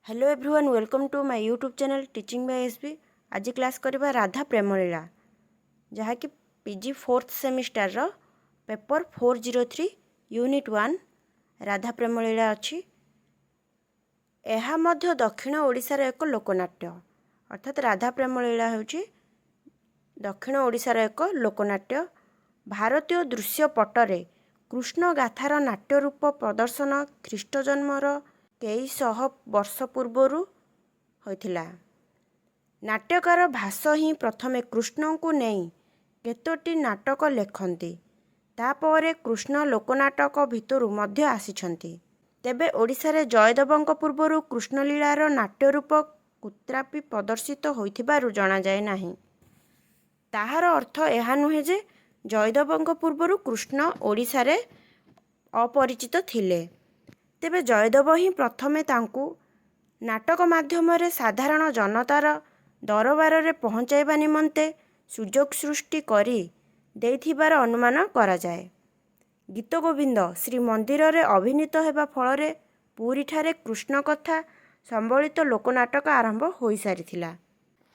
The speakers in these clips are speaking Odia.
Hello everyone, welcome to my YouTube channel teaching by SB. आज क्लास करवा राधा प्रेमलीला जहाँकि पीजी फोर्थ सेमिस्टर रो पेपर 403 यूनिट 1 राधा प्रेमलीला अच्छी। यह मध्य दक्षिण ओडिशार एक लोकनाट्य अर्थात राधा प्रेमलीला होची दक्षिण ओडिशार एक लोकनाट्य। भारतीय दृश्य पटरे कृष्ण गाथार नाट्य रूप प्रदर्शन ख्रीष्ट जन्मर कई शह वर्ष पूर्वर होइथिला। नाट्यकार भास ही प्रथमे कृष्ण को नहीं केतोटी नाटक लेखन्ति, तापरे कृष्ण लोकनाटक भितरु मध्य आसिछन्ति। तेबे ओडिशारे जयदेवଙ୍କ पूर्वरु कृष्णलीलार नाट्य रूप कुत्रापि प्रदर्शित होइथिबारु जणा जाय नाही। ताहार अर्थ एहा नुहे जे जयदेवଙ୍କ पूर्वरु कृष्ण ओडिशारे अपरिचित थिले। तेबे जयदेव ही प्रथमे तांकु नाटक माध्यम साधारण जनतार दरबार रे पहुँचाइबा निमंते सुजोग सृष्टि करी देइथिबार अनुमान करा जाए। गीत गोविंद श्री मंदिर रे अभिनीत हेबा फल पुरी ठारे कृष्ण कथा संबलित लोकनाटक आरंभ होई सारिथिला।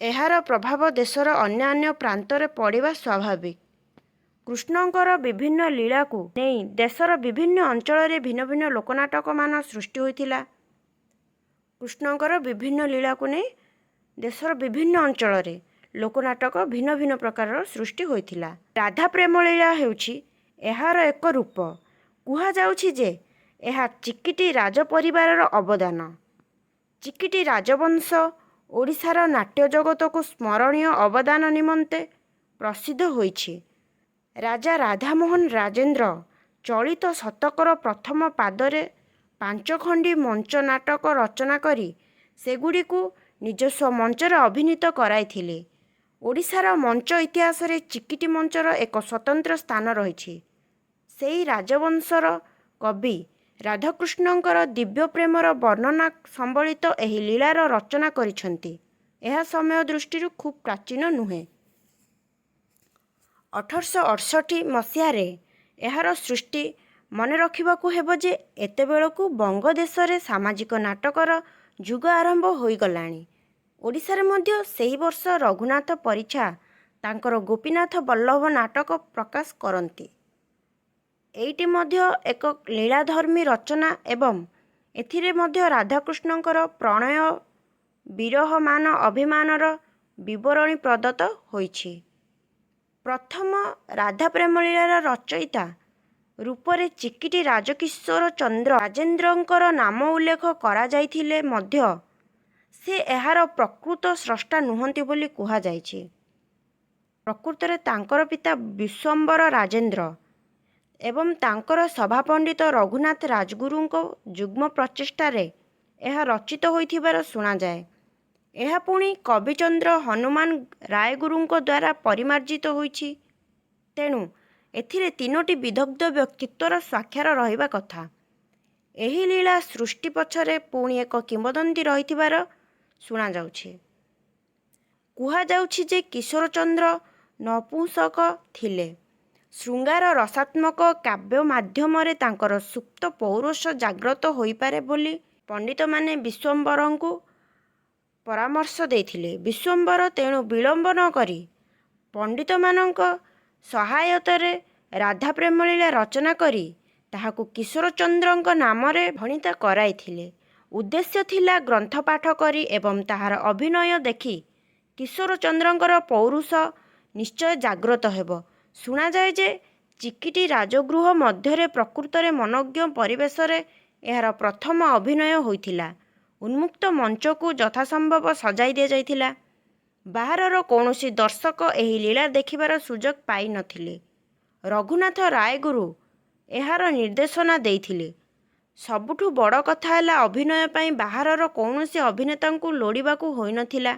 एहार प्रभाव देशर अन्य प्रांतरे पड़िबा स्वाभाविक। कृष्णंकर विभिन्न लीला को नहीं देशर विभिन्न अंचल भिन्न भिन्न लोकनाटक मान सृष्टि होइथिला। कृष्णंकर विभिन्न लीला को नहीं देशर विभिन्न अंचल लोकनाटक भिन्न भिन्न प्रकार सृष्टि होइथिला। राधा प्रेमलीला हेउछि एहार एक रूप। कुहा जाउछि जे एहा चिकिटी राज परिवारर अवदान। चिकिटी राजवंश ओडिशार नाट्य जगत को स्मरणीय अवदान निमंते प्रसिद्ध होइछि। राजा राधामोहन राजेन्द्र चलित शतकर प्रथम पादरे 5 खंडी मंच नाटक रचना करी सेगुड़िकु निजस्व मंचर अभिनीत कराइथिले। ओडिशार मंच इतिहास रे चिकिटी मंचर एक स्वतंत्र स्थान रहिछि। सेही राजवंशर कवि राधाकृष्णंकर दिव्य प्रेमर वर्णना संबलित एही लीलार रचना करिछन्ति। एहा समय दृष्टि खूब प्राचीन नुहे। 1868 मसीहारे एहार सृष्टि मन रखिबाकू हेबो जे एतेबेलकू बंग देश रे सामाजिक नाटकर जुग आरंभ होई गलाणी। ओडिशारे मध्य सेही वर्ष रघुनाथ परिछा तांकर गोपीनाथ बल्लभ नाटक प्रकाश करती। एइटी मध्य एक लीलाधर्मी रचना एवं एथिरे मध्य राधाकृष्णंकर प्रणय विरह मान अभिमानर विवरणी प्रदत्त होइछि। प्रथम राधा प्रेमलीलार रचयिता रूपरे चिकिटी राजकिशोर चंद्र राजेंद्रंकर नाम उल्लेख करा जाइथिले मध्य से एहार प्रकृत स्रष्टा नुहंती बोली कुहा जाइछि। प्रकृतरे तांकर पिता विश्वम्बर राजेंद्र एवं तांकर सभापंडित रघुनाथ राजगुरुंको जुग्म प्रचेष्टारे एहा रचित होइथिबार सुना जाए। एहा पुणी कविचंद्र हनुमान रायगुरुंको द्वारा परिमार्जित होइछि। तेणु एथिरे 3टी विदग्ध व्यक्तित्वर स्वाक्षर रहिबा कथा। एही लीला सृष्टि पछरे पुणी एक किंवदंती रहिथिबार सुना जाउछि। कुहा जाउछि जे किशोरचंद्र नपुंसक थिले। श्रृंगार रसात्मक काव्य माध्यम रे तांकर सुप्त पौरुष जाग्रत होई पारे बोली पंडित माने विश्वम्बरंकु परामर्श देइथिले। विश्वम्बर तेणु विलंब न करी पंडित मानक सहायतारे राधा प्रेमलीला रचना करी ताहाकु किशोरचंद्रंक नाम रे भणिता कराइथिले। उद्देश्य थिला ग्रंथ पाठ करी एवं ताहार अभिनय देखि किशोरचंद्रंकर पौरुष निश्चय जाग्रत हेबो। सुना जाए जे चिकिटी राजगृह मध्यरे प्रकृतरे मनोज्ञ परिवेश रे एहार प्रथम अभिनय होइथिला। उन्मुक्त मंच को यथासंभव सजाई दिया जाइथिला। बाहरर कौनसी दर्शक एही लीला देखिबार सुजोग पाई नथिले। रघुनाथ रायगुरु एहार निर्देशना देइथिले। सबुठु बड़ कथा हैला अभिनय पाई बाहरर कौनसी अभिनेतांकु लोड़ीबाकू होई नथिला।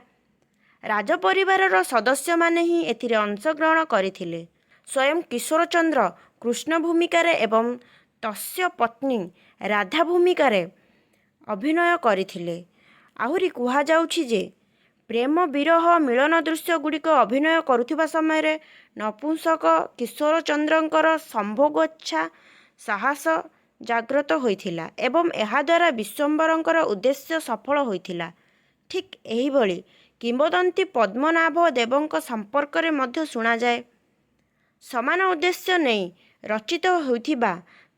राजपरिवारर सदस्य माने ही एथिरे अंशग्रहण करिथिले। स्वयं किशोरचंद्र कृष्ण भूमिकारे एवं तस्य पत्नी राधा भूमिकारे अभिनय करिथिले। आहुरी कुहा जाउछि जे प्रेम विरह मिलन दृश्य गुड़िक अभिनय करुथिबा समय नपुंसक किशोरचंद्रंकर संभोगोच्छा साहस ଜାଗ୍ରତ ହୋଇଥିଲା ଏବଂ ଏହାଦ୍ୱାରା ବିଶ୍ୱମ୍ବରଙ୍କର ଉଦ୍ଦେଶ୍ୟ ସଫଳ ହୋଇଥିଲା। ଠିକ୍ ଏହିଭଳି କିମ୍ବଦନ୍ତୀ ପଦ୍ମନାଭ ଦେବଙ୍କ ସମ୍ପର୍କରେ ମଧ୍ୟ ଶୁଣାଯାଏ। ସମାନ ଉଦ୍ଦେଶ୍ୟ ନେଇ ରଚିତ ହୋଇଥିବା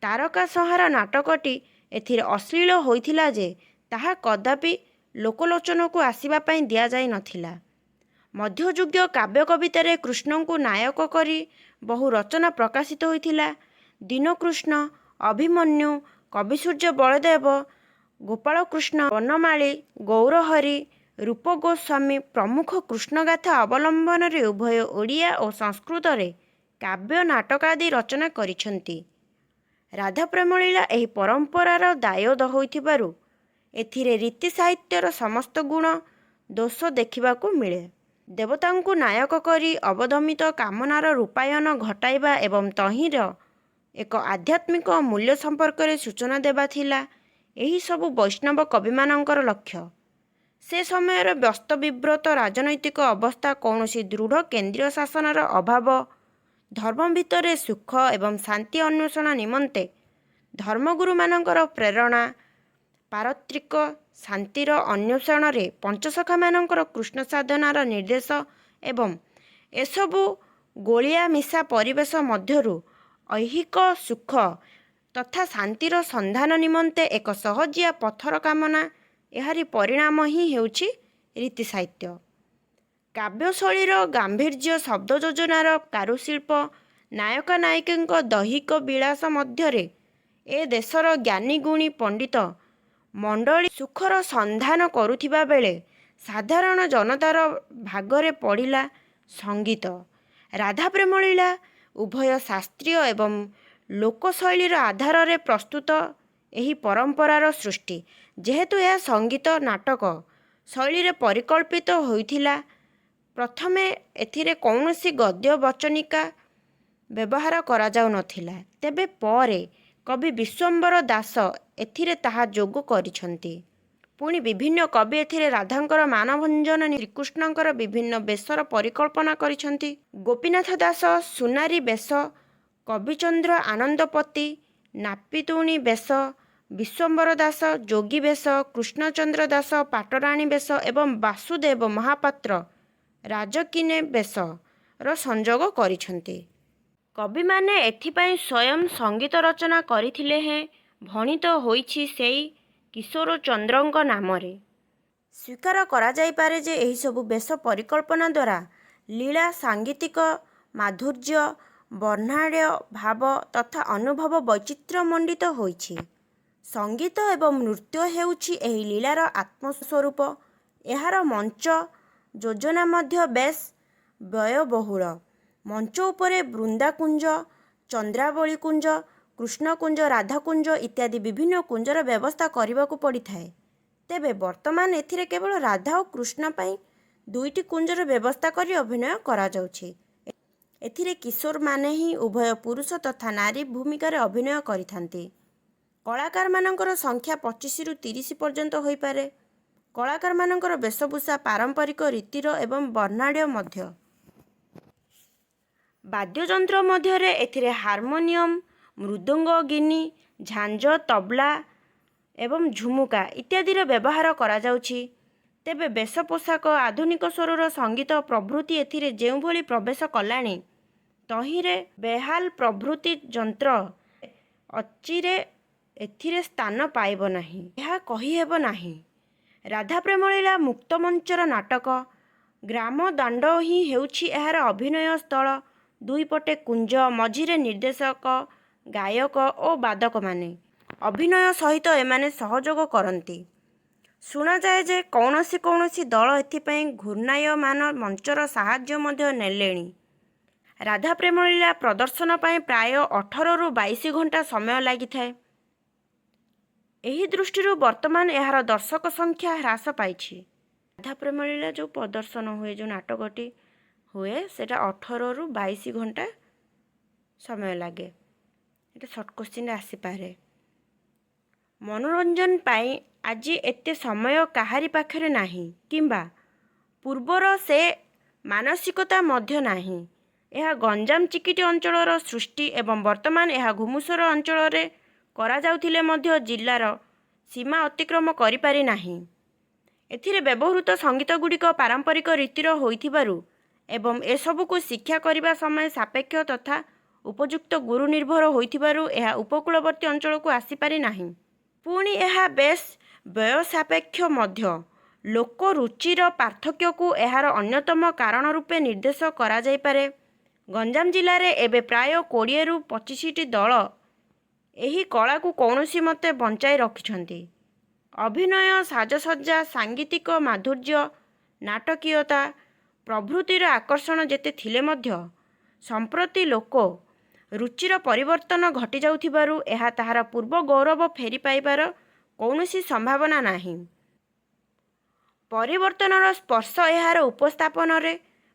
ତାରକା ସଂହାର ନାଟକଟି ଏଥିରେ ଅଶ୍ଳୀଳ ହୋଇଥିଲା ଯେ ତାହା କଦାପି ଲୋକଲୋଚନକୁ ଆସିବା ପାଇଁ ଦିଆଯାଇ ନଥିଲା। ମଧ୍ୟଯୁଗୀୟ କାବ୍ୟ କବିତାରେ କୃଷ୍ଣଙ୍କୁ ନାୟକ କରି ବହୁ ରଚନା ପ୍ରକାଶିତ ହୋଇଥିଲା। ଦୀନକୃଷ୍ଣ, ଅଭିମନ୍ୟୁ, କବିସୂର୍ଯ୍ୟ ବଳଦେବ, ଗୋପାଳକୃଷ୍ଣ, ବନମାଳୀ, ଗୌରହରି, ରୂପଗୋସ୍ୱାମୀ ପ୍ରମୁଖ କୃଷ୍ଣଗାଥା ଅବଲମ୍ବନରେ ଉଭୟ ଓଡ଼ିଆ ଓ ସଂସ୍କୃତରେ କାବ୍ୟ ନାଟକାଦି ରଚନା କରିଛନ୍ତି। ରାଧାପ୍ରେମଲୀଳା ଏହି ପରମ୍ପରାର ଦାୟଦ ହୋଇଥିବାରୁ ଏଥିରେ ରୀତି ସାହିତ୍ୟର ସମସ୍ତ ଗୁଣ ଦୋଷ ଦେଖିବାକୁ ମିଳେ। ଦେବତାଙ୍କୁ ନାୟକ କରି ଅବଦମିତ କାମନାର ରୂପାୟନ ଘଟାଇବା ଏବଂ ତହିଁର ଏକ ଆଧ୍ୟାତ୍ମିକ ମୂଲ୍ୟ ସମ୍ପର୍କରେ ସୂଚନା ଦେବା ଥିଲା ଏହିସବୁ ବୈଷ୍ଣବ କବିମାନଙ୍କର ଲକ୍ଷ୍ୟ। ସେ ସମୟର ବ୍ୟସ୍ତବିବ୍ରତ ରାଜନୈତିକ ଅବସ୍ଥା, କୌଣସି ଦୃଢ଼ କେନ୍ଦ୍ରୀୟ ଶାସନର ଅଭାବ, ଧର୍ମ ଭିତରେ ସୁଖ ଏବଂ ଶାନ୍ତି ଅନ୍ୱେଷଣ ନିମନ୍ତେ ଧର୍ମଗୁରୁମାନଙ୍କର ପ୍ରେରଣା, ପାରତ୍ରିକ ଶାନ୍ତିର ଅନ୍ୱେଷଣରେ ପଞ୍ଚସଖାମାନଙ୍କର କୃଷ୍ଣ ସାଧନାର ନିର୍ଦ୍ଦେଶ ଏବଂ ଏସବୁ ଗୋଳିଆ ମିଶା ପରିବେଶ ମଧ୍ୟରୁ ଐହିକ ସୁଖ ତଥା ଶାନ୍ତିର ସନ୍ଧାନ ନିମନ୍ତେ ଏକ ସହଜିଆ ପଥର କାମନା, ଏହାରି ପରିଣାମ ହିଁ ହେଉଛି ରୀତି ସାହିତ୍ୟ। କାବ୍ୟଶୈଳୀର ଗାମ୍ଭୀର୍ଯ୍ୟ, ଶବ୍ଦ ଯୋଜନାର କାରୁଶିଳ୍ପ, ନାୟକ ନାୟିକାଙ୍କ ଦୈହିକ ବିଳାସ ମଧ୍ୟରେ ଏ ଦେଶର ଜ୍ଞାନୀ ଗୁଣୀ ପଣ୍ଡିତ ମଣ୍ଡଳୀ ସୁଖର ସନ୍ଧାନ କରୁଥିବା ବେଳେ ସାଧାରଣ ଜନତାର ଭାଗରେ ପଡ଼ିଲା ସଙ୍ଗୀତ। ରାଧାପ୍ରେମଲୀଳା ଉଭୟ ଶାସ୍ତ୍ରୀୟ ଏବଂ ଲୋକଶୈଳୀର ଆଧାରରେ ପ୍ରସ୍ତୁତ ଏହି ପରମ୍ପରାର ସୃଷ୍ଟି। ଯେହେତୁ ଏହା ସଙ୍ଗୀତ ନାଟକ ଶୈଳୀରେ ପରିକଳ୍ପିତ ହୋଇଥିଲା, ପ୍ରଥମେ ଏଥିରେ କୌଣସି ଗଦ୍ୟ ବଚନିକା ବ୍ୟବହାର କରାଯାଉନଥିଲା। ତେବେ ପରେ କବି ବିଶ୍ୱମ୍ବର ଦାସ ଏଥିରେ ତାହା ଯୋଗ କରିଛନ୍ତି। ପୁଣି ବିଭିନ୍ନ କବି ଏଥିରେ ରାଧାଙ୍କର ମାନଭଞ୍ଜନ, ଶ୍ରୀକୃଷ୍ଣଙ୍କର ବିଭିନ୍ନ ବେଶର ପରିକଳ୍ପନା କରିଛନ୍ତି। ଗୋପୀନାଥ ଦାସ ସୁନାରୀ ବେଶ, କବିଚନ୍ଦ୍ର ଆନନ୍ଦପତି ନାପିତୁଣୀ ବେଶ, ବିଶ୍ୱମ୍ବର ଦାସ ଯୋଗୀ ବେଶ, କୃଷ୍ଣଚନ୍ଦ୍ର ଦାସ ପାଟରାଣୀ ବେଶ ଏବଂ ବାସୁଦେବ ମହାପାତ୍ର ରାଜକିନେ ବେଶର ସଂଯୋଗ କରିଛନ୍ତି। କବିମାନେ ଏଥିପାଇଁ ସ୍ୱୟଂ ସଙ୍ଗୀତ ରଚନା କରିଥିଲେ ହେଁ ଭଣିତ ହୋଇଛି ସେଇ କିଶୋରଚନ୍ଦ୍ରଙ୍କ ନାମରେ। ସ୍ୱୀକାର କରାଯାଇପାରେ ଯେ ଏହିସବୁ ବେଶ ପରିକଳ୍ପନା ଦ୍ୱାରା ଲୀଳା ସାଙ୍ଗୀତିକ ମାଧୁର୍ଯ୍ୟ, ବର୍ଣ୍ଣାଢ୍ୟ ଭାବ ତଥା ଅନୁଭବ ବୈଚିତ୍ର୍ୟମଣ୍ଡିତ ହୋଇଛି। ସଙ୍ଗୀତ ଏବଂ ନୃତ୍ୟ ହେଉଛି ଏହି ଲୀଳାର ଆତ୍ମସ୍ୱରୂପ। ଏହାର ମଞ୍ଚ ଯୋଜନା ମଧ୍ୟ ବେଶ୍ ବ୍ୟୟବହୁଳ। ମଞ୍ଚ ଉପରେ ବୃନ୍ଦାକୁଞ୍ଜ, ଚନ୍ଦ୍ରାବଳୀ କୁଞ୍ଜ, କୃଷ୍ଣକୁଞ୍ଜ, ରାଧାକୁଞ୍ଜ ଇତ୍ୟାଦି ବିଭିନ୍ନ କୁଞ୍ଜର ବ୍ୟବସ୍ଥା କରିବାକୁ ପଡ଼ିଥାଏ। ତେବେ ବର୍ତ୍ତମାନ ଏଥିରେ କେବଳ ରାଧା ଓ କୃଷ୍ଣ ପାଇଁ ଦୁଇଟି କୁଞ୍ଜର ବ୍ୟବସ୍ଥା କରି ଅଭିନୟ କରାଯାଉଛି। ଏଥିରେ କିଶୋରମାନେ ହିଁ ଉଭୟ ପୁରୁଷ ତଥା ନାରୀ ଭୂମିକାରେ ଅଭିନୟ କରିଥାନ୍ତି। କଳାକାରମାନଙ୍କର ସଂଖ୍ୟା 25ରୁ 30 ପର୍ଯ୍ୟନ୍ତ ହୋଇପାରେ। କଳାକାରମାନଙ୍କର ବେଶଭୂଷା ପାରମ୍ପରିକ ରୀତିର ଏବଂ ବର୍ଣ୍ଣାଢ୍ୟ ମଧ୍ୟ। ବାଦ୍ୟଯନ୍ତ୍ର ମଧ୍ୟରେ ଏଥିରେ ହାରମୋନିୟମ, ମୃଦଙ୍ଗ, ଗିନି, ଝାଞ୍ଜ, ତବଲା ଏବଂ ଝୁମୁକା ଇତ୍ୟାଦିର ବ୍ୟବହାର କରାଯାଉଛି। ତେବେ ବେଶ ପୋଷାକ, ଆଧୁନିକ ସ୍ୱରର ସଙ୍ଗୀତ ପ୍ରଭୃତି ଏଥିରେ ଯେଉଁଭଳି ପ୍ରବେଶ କଲାଣି, ତହିଁରେ ବେହାଲ ପ୍ରଭୃତି ଯନ୍ତ୍ର ଅଚିରେ ଏଥିରେ ସ୍ଥାନ ପାଇବ ନାହିଁ, ଏହା କହିହେବ ନାହିଁ। ରାଧାପ୍ରେମଲୀଳା ମୁକ୍ତମଞ୍ଚର ନାଟକ। ଗ୍ରାମ ଦାଣ୍ଡ ହିଁ ହେଉଛି ଏହାର ଅଭିନୟ ସ୍ଥଳ। ଦୁଇପଟେ କୁଞ୍ଜ, ମଝିରେ ନିର୍ଦ୍ଦେଶକ, ଗାୟକ ଓ ବାଦକମାନେ। ଅଭିନୟ ସହିତ ଏମାନେ ସହଯୋଗ କରନ୍ତି। ଶୁଣାଯାଏ ଯେ କୌଣସି କୌଣସି ଦଳ ଏଥିପାଇଁ ଘୂର୍ଣ୍ଣାୟମାନ ମଞ୍ଚର ସାହାଯ୍ୟ ମଧ୍ୟ ନେଲେଣି। ରାଧାପ୍ରେମଲୀଳା ପ୍ରଦର୍ଶନ ପାଇଁ ପ୍ରାୟ 18ରୁ 22 ଘଣ୍ଟା ସମୟ ଲାଗିଥାଏ। ଏହି ଦୃଷ୍ଟିରୁ ବର୍ତ୍ତମାନ ଏହାର ଦର୍ଶକ ସଂଖ୍ୟା ହ୍ରାସ ପାଇଛି। ରାଧାପ୍ରେମଲୀଳା ଯେଉଁ ପ୍ରଦର୍ଶନ ହୁଏ, ଯେଉଁ ନାଟକଟି ହୁଏ, ସେଇଟା 18ରୁ 22 ଘଣ୍ଟା ସମୟ ଲାଗେ। ଏଇଟା ସର୍ଟ କୋଶ୍ଚିନ୍ରେ ଆସିପାରେ। ମନୋରଞ୍ଜନ ପାଇଁ ଆଜି ଏତେ ସମୟ କାହାରି ପାଖରେ ନାହିଁ କିମ୍ବା ପୂର୍ବର ସେ ମାନସିକତା ମଧ୍ୟ ନାହିଁ। ଏହା ଗଞ୍ଜାମ ଚିକିଟି ଅଞ୍ଚଳର ସୃଷ୍ଟି ଏବଂ ବର୍ତ୍ତମାନ ଏହା ଘୁମୁସର ଅଞ୍ଚଳରେ କରାଯାଉଥିଲେ ମଧ୍ୟ ଜିଲ୍ଲାର ସୀମା ଅତିକ୍ରମ କରିପାରି ନାହିଁ। ଏଥିରେ ବ୍ୟବହୃତ ସଙ୍ଗୀତଗୁଡ଼ିକ ପାରମ୍ପରିକ ରୀତିର ହୋଇଥିବାରୁ ଏବଂ ଏସବୁକୁ ଶିକ୍ଷା କରିବା ସମୟ ସାପେକ୍ଷ ତଥା ଉପଯୁକ୍ତ ଗୁରୁ ନିର୍ଭର ହୋଇଥିବାରୁ ଏହା ଉପକୂଳବର୍ତ୍ତୀ ଅଞ୍ଚଳକୁ ଆସିପାରି ନାହିଁ। ପୁଣି ଏହା ବେଶ୍ ବ୍ୟୟ ସାପେକ୍ଷ ମଧ୍ୟ। ଲୋକ ରୁଚିର ପାର୍ଥକ୍ୟକୁ ଏହାର ଅନ୍ୟତମ କାରଣ ରୂପେ ନିର୍ଦ୍ଦେଶ କରାଯାଇପାରେ। ଗଞ୍ଜାମ ଜିଲ୍ଲାରେ ଏବେ ପ୍ରାୟ 20ରୁ 25ଟି ଦଳ ଏହି କଳାକୁ କୌଣସି ମତେ ବଞ୍ଚାଇ ରଖିଛନ୍ତି। ଅଭିନୟ, ସାଜସଜ୍ଜା, ସାଙ୍ଗୀତିକ ମାଧୁର୍ଯ୍ୟ, ନାଟକୀୟତା ପ୍ରଭୃତିର ଆକର୍ଷଣ ଯେତେ ଥିଲେ ମଧ୍ୟ ସମ୍ପ୍ରତି ଲୋକ ରୁଚିର ପରିବର୍ତ୍ତନ ଘଟିଯାଉଥିବାରୁ ଏହା ତାହାର ପୂର୍ବ ଗୌରବ ଫେରି ପାଇବାର କୌଣସି ସମ୍ଭାବନା ନାହିଁ। ପରିବର୍ତ୍ତନର ସ୍ପର୍ଶ ଏହାର ଉପସ୍ଥାପନରେ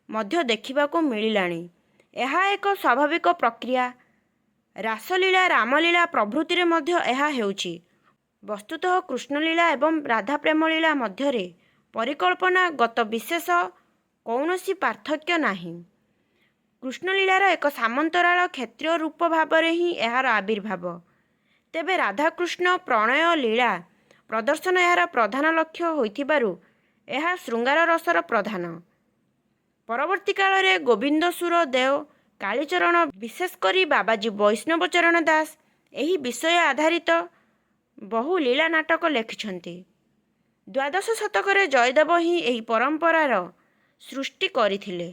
ମଧ୍ୟ ଦେଖିବାକୁ ମିଳିଲାଣି। ଏହା ଏକ ସ୍ୱାଭାବିକ ପ୍ରକ୍ରିୟା। ରାସଲୀଳା, ରାମଲୀଳା ପ୍ରଭୃତିରେ ମଧ୍ୟ ଏହା ହେଉଛି। ବସ୍ତୁତଃ କୃଷ୍ଣଲୀଳା ଏବଂ ରାଧାପ୍ରେମଲୀଳା ମଧ୍ୟରେ ପରିକଳ୍ପନାଗତ ବିଶେଷ କୌଣସି ପାର୍ଥକ୍ୟ ନାହିଁ। କୃଷ୍ଣଲୀଳାର ଏକ ସାମନ୍ତରାଳ କ୍ଷେତ୍ରୀୟ ରୂପ ଭାବରେ ହିଁ ଏହାର ଆବିର୍ଭାବ। ତେବେ ରାଧାକୃଷ୍ଣ ପ୍ରଣୟ ଲୀଳା ପ୍ରଦର୍ଶନ ଏହାର ପ୍ରଧାନ ଲକ୍ଷ୍ୟ ହୋଇଥିବାରୁ ଏହା ଶୃଙ୍ଗାର ରସର ପ୍ରଧାନ। ପରବର୍ତ୍ତୀ କାଳରେ ଗୋବିନ୍ଦସୁର ଦେଓ, କାଳୀଚରଣ, ବିଶେଷ କରି ବାବାଜୀ ବୈଷ୍ଣବଚରଣ ଦାସ ଏହି ବିଷୟ ଆଧାରିତ ବହୁ ଲୀଳା ନାଟକ ଲେଖିଛନ୍ତି। ଦ୍ୱାଦଶ ଶତକରେ ଜୟଦେବ ହିଁ ଏହି ପରମ୍ପରାର ସୃଷ୍ଟି କରିଥିଲେ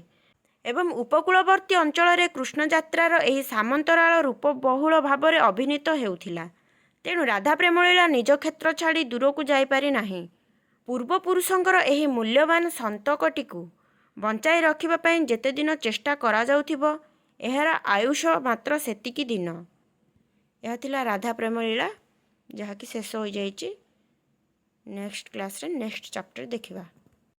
ଏବଂ ଉପକୂଳବର୍ତ୍ତୀ ଅଞ୍ଚଳରେ କୃଷ୍ଣଯାତ୍ରାର ଏହି ସାମନ୍ତରାଳ ରୂପ ବହୁଳ ଭାବରେ ଅଭିନୀତ ହେଉଥିଲା। ତେଣୁ ରାଧାପ୍ରେମଲୀଳା ନିଜ କ୍ଷେତ୍ର ଛାଡ଼ି ଦୂରକୁ ଯାଇପାରି ନାହିଁ। ପୂର୍ବପୁରୁଷଙ୍କର ଏହି ମୂଲ୍ୟବାନ ସନ୍ତକଟିକୁ ବଞ୍ଚାଇ ରଖିବା ପାଇଁ ଯେତେ ଦିନ ଚେଷ୍ଟା କରାଯାଉଥିବ ଏହାର ଆୟୁଷ ମାତ୍ର ସେତିକି ଦିନ। ଏହା ଥିଲା ରାଧାପ୍ରେମଲୀଳା, ଯାହାକି ଶେଷ ହୋଇଯାଇଛି। ନେକ୍ସଟ କ୍ଲାସ୍ରେ ନେକ୍ସଟ ଚାପ୍ଟର ଦେଖିବା।